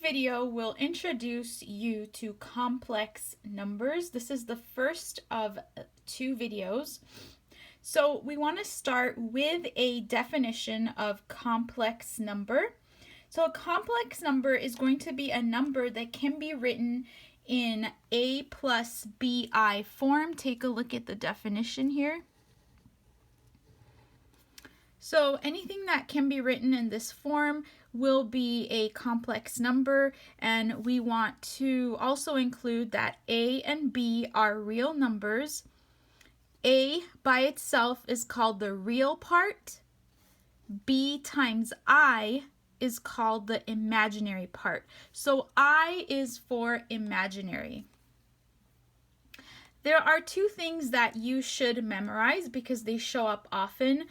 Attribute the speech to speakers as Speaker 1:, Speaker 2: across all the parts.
Speaker 1: video will introduce you to complex numbers. This is the first of two videos. So we want to start with a definition of complex number. So a complex number is going to be a number that can be written in a plus bi form. Take a look at the definition here. So anything that can be written in this form will be a complex number, and we want to also include that a and b are real numbers. A by itself is called the real part. B times I is called the imaginary part. So I is for imaginary. There are two things that you should memorize because they show up often.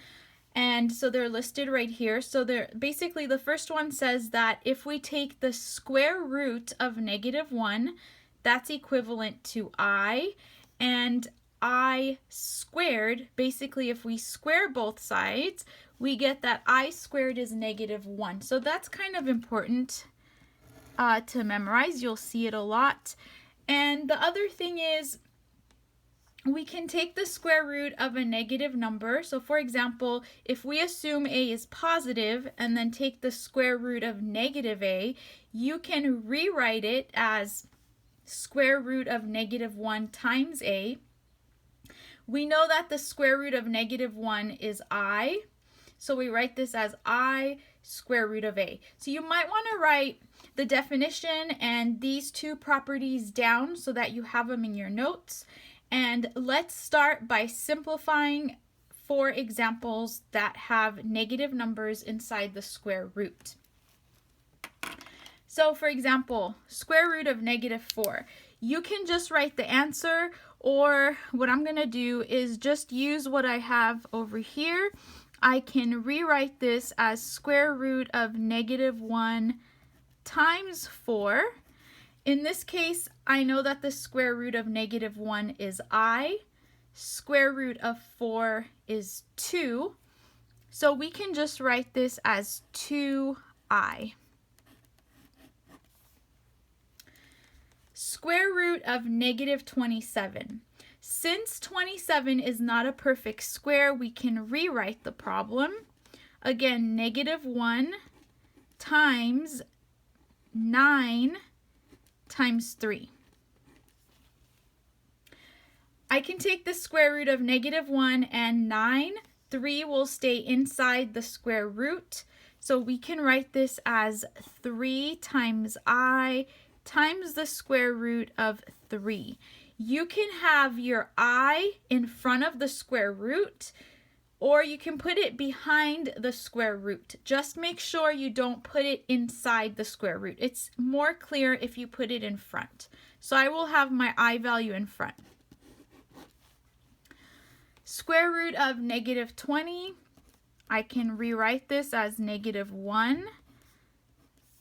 Speaker 1: And so they're listed right here. So they're basically, the first one says that if we take the square root of -1, that's equivalent to I, and I squared, basically if we square both sides, we get that I squared is -1. So that's kind of important to memorize. You'll see it a lot. And the other thing is, we can take the square root of a negative number. So for example, if we assume a is positive and then take the square root of -a, you can rewrite it as square root of -1 times a. We know that the square root of -1 is I, so we write this as I square root of a. So you might want to write the definition and these two properties down so that you have them in your notes. And let's start by simplifying 4 examples that have negative numbers inside the square root. So for example, square root of -4. You can just write the answer, or what I'm going to do is just use what I have over here. I can rewrite this as square root of -1 times 4. In this case, I know that the square root of -1 is I, square root of 4 is 2, so we can just write this as 2I. Square root of -27. Since 27 is not a perfect square, we can rewrite the problem. Again, -1 times 9 times 3. I can take the square root of -1 and 9. 3 will stay inside the square root. So we can write this as 3 times I times the square root of 3. You can have your I in front of the square root, or you can put it behind the square root. Just make sure you don't put it inside the square root. It's more clear if you put it in front. So I will have my I value in front. Square root of -20. I can rewrite this as -1.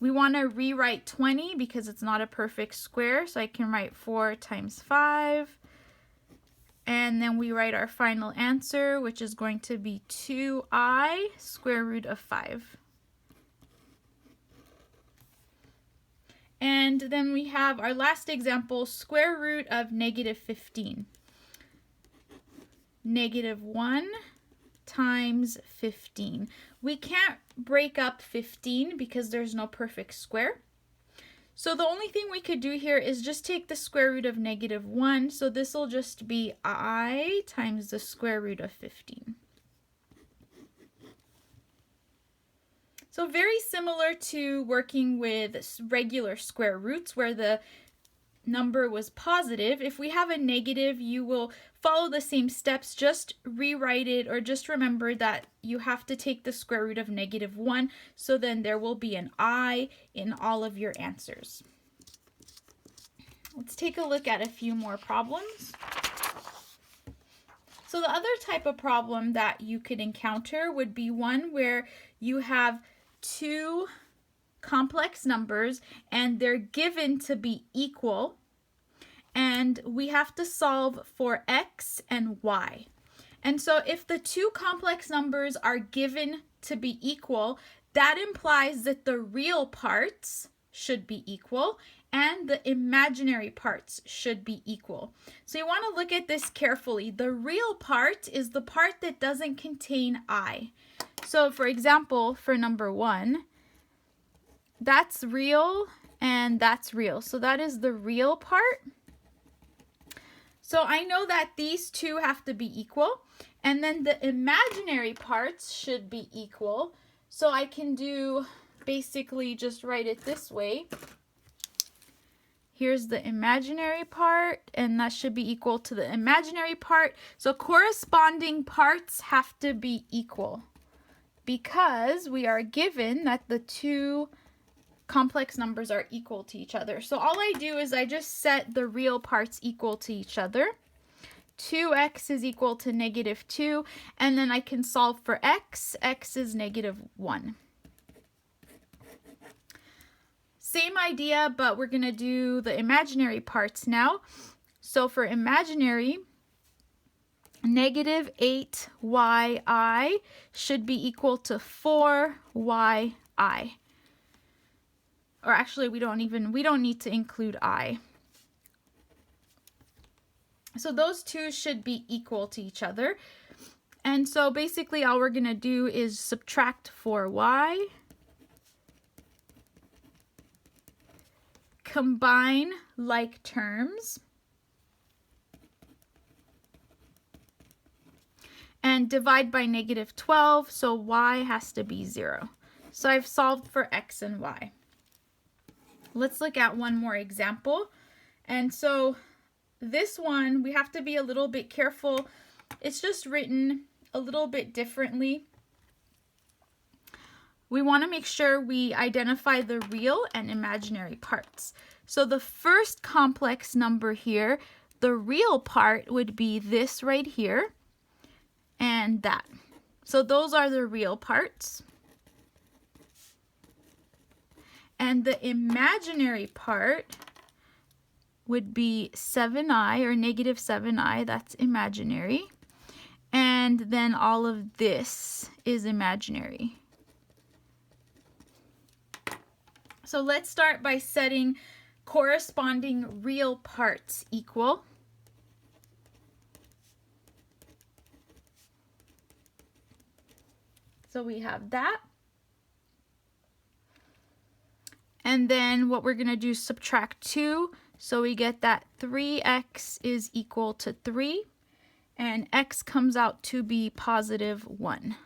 Speaker 1: We want to rewrite 20 because it's not a perfect square, so I can write 4 times 5. And then we write our final answer, which is going to be 2I square root of 5. And then we have our last example, square root of -15. -1 times 15. We can't break up 15 because there's no perfect square. So the only thing we could do here is just take the square root of -1. So this will just be I times the square root of 15. So very similar to working with regular square roots where the number was positive. If we have a negative, you will follow the same steps, just rewrite it, or just remember that you have to take the square root of -1, so then there will be an I in all of your answers. Let's take a look at a few more problems. So the other type of problem that you could encounter would be one where you have two complex numbers and they're given to be equal, and we have to solve for x and y. And so if the two complex numbers are given to be equal, that implies that the real parts should be equal, and the imaginary parts should be equal. So you want to look at this carefully. The real part is the part that doesn't contain I. So for example, for number 1, that's real and that's real. So that is the real part. So I know that these two have to be equal, and then the imaginary parts should be equal. So I can do basically just write it this way. Here's the imaginary part, and that should be equal to the imaginary part. So corresponding parts have to be equal because we are given that the two complex numbers are equal to each other. So all I do is I just set the real parts equal to each other. 2x is equal to -2, and then I can solve for x. X is -1. Same idea, but we're going to do the imaginary parts now. So for imaginary, -8yi should be equal to 4yi. Or actually, we don't need to include I. So those two should be equal to each other. And so basically all we're going to do is subtract 4y, combine like terms, and divide by -12, so y has to be 0. So I've solved for x and y. Let's look at one more example. And so this one, we have to be a little bit careful. It's just written a little bit differently. We want to make sure we identify the real and imaginary parts. So the first complex number here, the real part would be this right here and that. So those are the real parts. And the imaginary part would be 7i, or -7i, that's imaginary. And then all of this is imaginary. So let's start by setting corresponding real parts equal. So we have that. And then what we're going to do is subtract 2. So we get that 3x is equal to 3. And x comes out to be +1.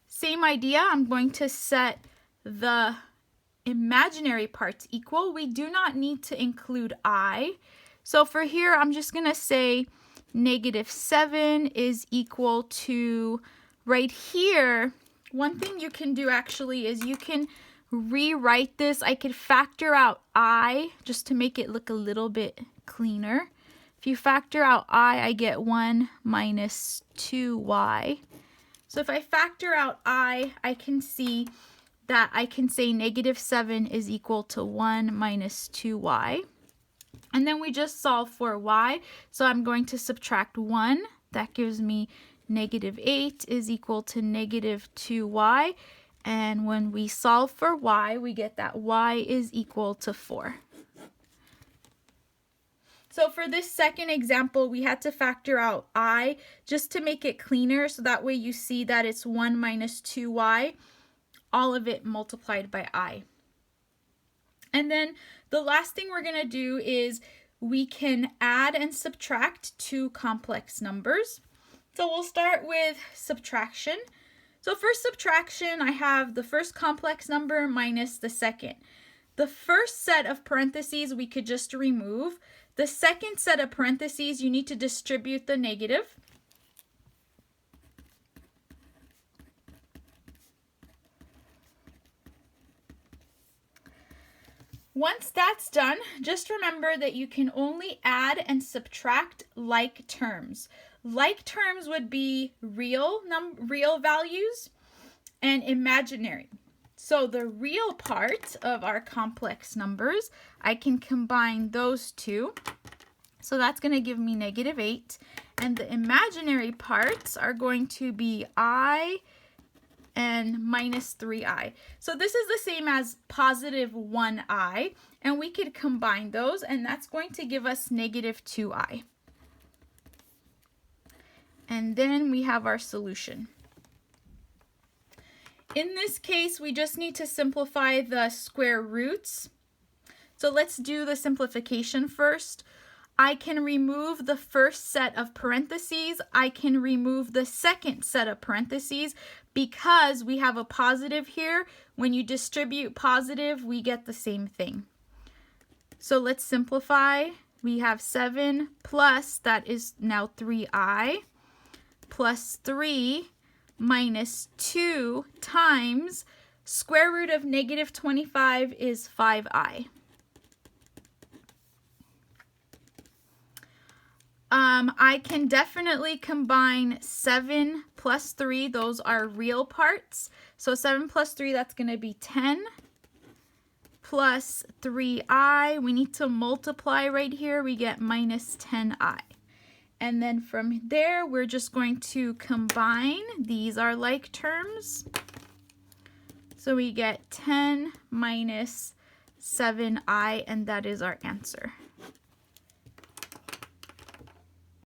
Speaker 1: Same idea, I'm going to set the imaginary parts equal. We do not need to include I. So for here, I'm just going to say -7 is equal to, right here, one thing you can do actually is you can rewrite this. I could factor out I just to make it look a little bit cleaner. If you factor out I get 1 minus 2y. So if I factor out I can see that I can say -7 is equal to 1 minus 2y. And then we just solve for y. So I'm going to subtract 1. That gives me -8 is equal to -2y. And when we solve for y, we get that y is equal to 4. So for this second example, we had to factor out I just to make it cleaner. So that way you see that it's 1 minus 2y, all of it multiplied by I. And then the last thing we're going to do is we can add and subtract two complex numbers. So we'll start with subtraction. So for subtraction, I have the first complex number minus the second. The first set of parentheses we could just remove. The second set of parentheses, you need to distribute the negative. Once that's done, just remember that you can only add and subtract like terms. Like terms would be real values and imaginary. So the real part of our complex numbers, I can combine those two. So that's going to give me -8. And the imaginary parts are going to be I and and minus 3i. So this is the same as positive 1i, and we could combine those, and that's going to give us negative 2i. And then we have our solution. In this case, we just need to simplify the square roots. So let's do the simplification first. I can remove the first set of parentheses. I can remove the second set of parentheses because we have a positive here. When you distribute positive, we get the same thing. So let's simplify. We have 7 plus, that is now 3i, plus 3 minus 2 times square root of negative 25 is 5i. I can definitely combine 7 plus 3. Those are real parts. So 7 plus 3, that's going to be 10. Plus 3i, we need to multiply right here. We get minus 10i. And then from there, we're just going to combine. These are like terms. So we get 10 minus 7i, and that is our answer.